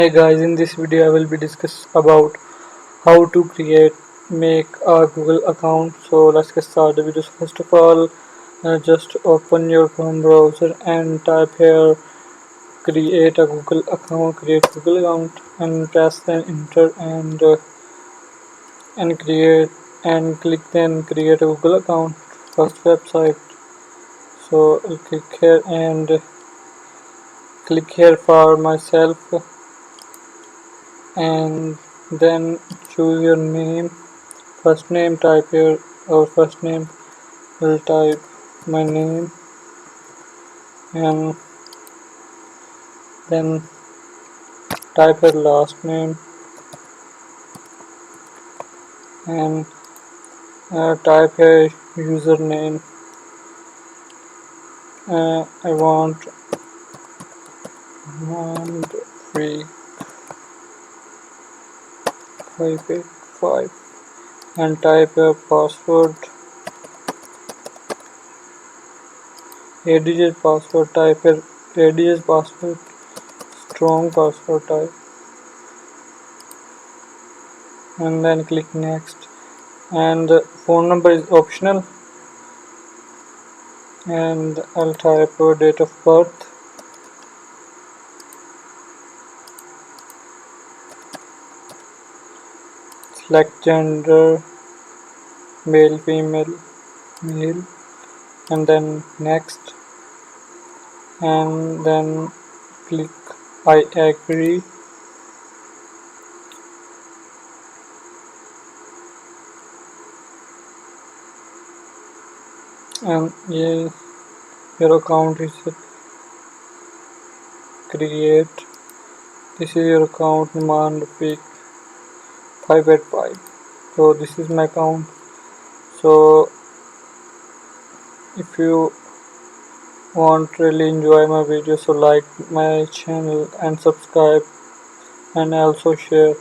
Hey guys, in this video I will be discuss about how to make a Google account. So let's get started the video. So first of all, just open your Chrome browser and type here create a Google account, create Google account, and press then enter and create and click then create a Google account. First website. So I'll click here and click here for myself and then choose your name. First name, type here our first name. Will type my name and then type your last name and type your username. I want 13585 and type your password, 8-digit password. Type your 8-digit password, strong password type, and then click next. And phone number is optional, and I'll type your date of birth, select gender, male, female, male, and then next, and then click I agree, and yes, your account is create. This is your account, Numan Rafiq 585. So this is my account. So if you want really enjoy my video, so like my channel and subscribe and also share.